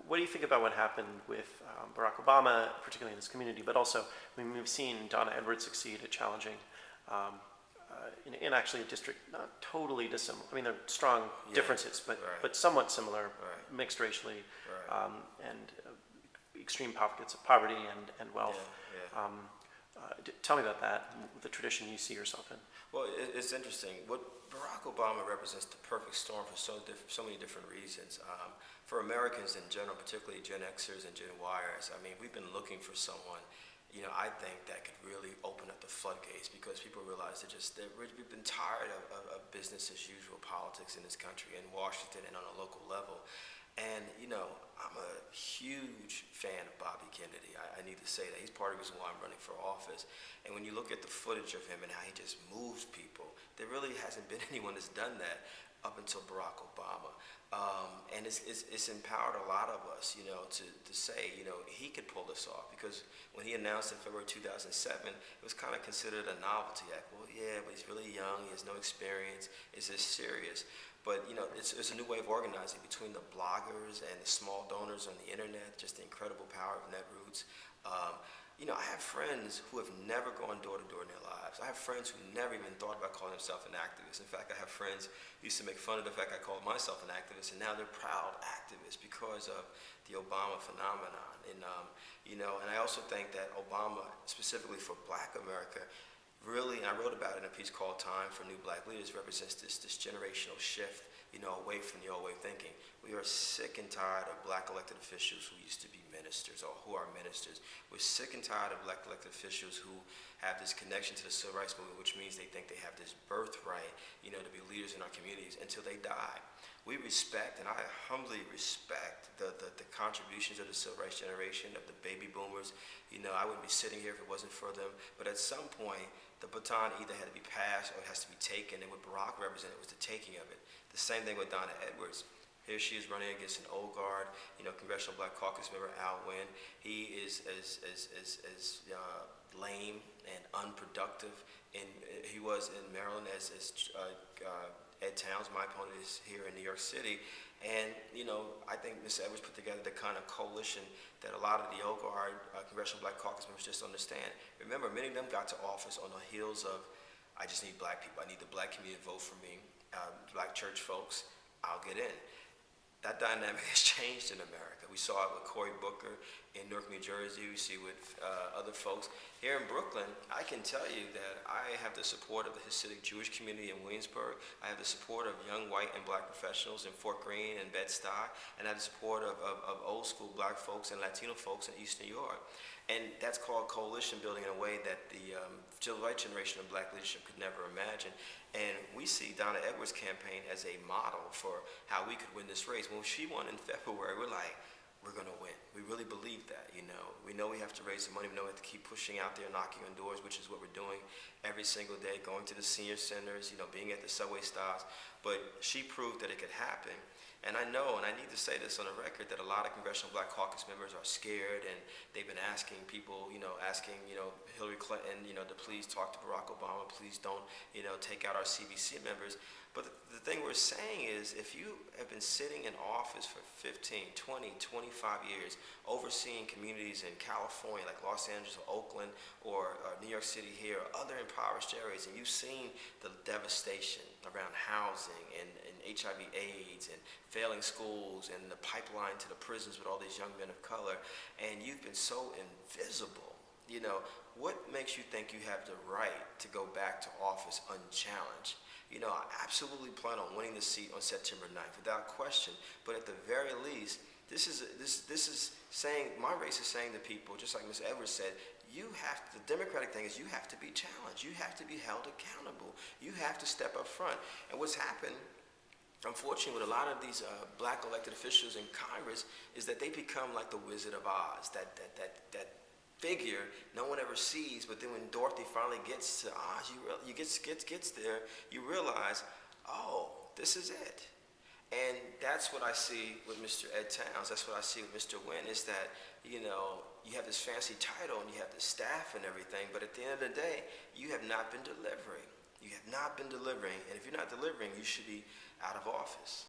What do you think about what happened with Barack Obama, particularly in this community, but also, I mean, we've seen Donna Edwards succeed at challenging um, in actually a district not totally dissimilar. I mean, there are strong differences, but somewhat similar, mixed racially, Right. and extreme pockets of poverty and wealth. Yeah. Tell me about that, the tradition you see yourself in. Well, it's interesting. What Barack Obama represents the perfect storm for so many different reasons. For Americans in general, particularly Gen Xers and Gen Yers, I mean, we've been looking for someone, I think that could really open up the floodgates because people realize we've been tired of business as usual politics in this country, in Washington and on a local level. And, I'm a huge fan of Bobby Kennedy. I need to say that. He's part of the reason why I'm running for office. And when you look at the footage of him and how he just moves people, there really hasn't been anyone that's done that up until Barack Obama. And it's empowered a lot of us, to say, he could pull this off. Because when he announced in February 2007, it was kind of considered a novelty act. Well, yeah, but he's really young. He has no experience. Is this serious? But, it's a new way of organizing between the bloggers and the small donors on the internet, just the incredible power of Netroots. I have friends who have never gone door to door in their lives. I have friends who never even thought about calling themselves an activist. In fact, I have friends who used to make fun of the fact I called myself an activist, and now they're proud activists because of the Obama phenomenon. And I also think that Obama, specifically for Black America, really, and I wrote about it in a piece called Time for New Black Leaders, represents this generational shift, away from the old way of thinking. We are sick and tired of Black elected officials who used to be ministers or who are ministers. We're sick and tired of Black elected officials who have this connection to the civil rights movement, which means they think they have this birthright, to be leaders in our communities until they die. We respect, and I humbly respect the contributions of the civil rights generation, of the baby boomers. I wouldn't be sitting here if it wasn't for them. But at some point, the baton either had to be passed or it has to be taken, and what Barack represented was the taking of it. The same thing with Donna Edwards. Here she is running against an old guard, Congressional Black Caucus member Al Wynn. He is as lame and unproductive, and he was in Maryland as Ed Towns, my opponent, is here in New York City. And, I think Ms. Edwards put together the kind of coalition that a lot of the old guard Congressional Black Caucus members just understand. Remember, many of them got to office on the heels of, I just need Black people. I need the Black community to vote for me. Black church folks, I'll get in. That dynamic has changed in America. We saw it with Cory Booker in Newark, New Jersey. We see it with other folks. Here in Brooklyn, I can tell you that I have the support of the Hasidic Jewish community in Williamsburg. I have the support of young white and Black professionals in Fort Greene and Bed-Stuy. And I have the support of old school Black folks and Latino folks in East New York. And that's called coalition building in a way that the civil rights generation of Black leadership could never imagine. And we see Donna Edwards' campaign as a model for how we could win this race. When she won in February, we're like, we're going to win. We really believe that, We know we have to raise the money. We know we have to keep pushing out there, knocking on doors, which is what we're doing every single day, going to the senior centers, being at the subway stops. But she proved that it could happen. And I know, and I need to say this on the record, that a lot of Congressional Black Caucus members are scared, and they've been asking people, asking Hillary Clinton, to please talk to Barack Obama, please don't, take out our CBC members. But the thing we're saying is, if you have been sitting in office for 15, 20, 25 years, overseeing communities in California, like Los Angeles or Oakland or New York City here, or other impoverished areas, and you've seen the devastation around housing and HIV/AIDS and failing schools and the pipeline to the prisons with all these young men of color, and you've been so invisible, what makes you think you have the right to go back to office unchallenged? I absolutely plan on winning the seat on September 9th, without question. But at the very least, this is saying, my race is saying to people, just like Ms. Edwards said, the Democratic thing is you have to be challenged. You have to be held accountable. You have to step up front. And what's happened, unfortunately, with a lot of these Black elected officials in Congress, is that they become like the Wizard of Oz, that figure no one ever sees. But then when Dorothy finally gets to Oz, gets there, you realize, oh, this is it. And that's what I see with Mr. Ed Towns. That's what I see with Mr. Wynn, is that, you have this fancy title and you have the staff and everything, but at the end of the day, you have not been delivering. You have not been delivering, and if you're not delivering, you should be out of office.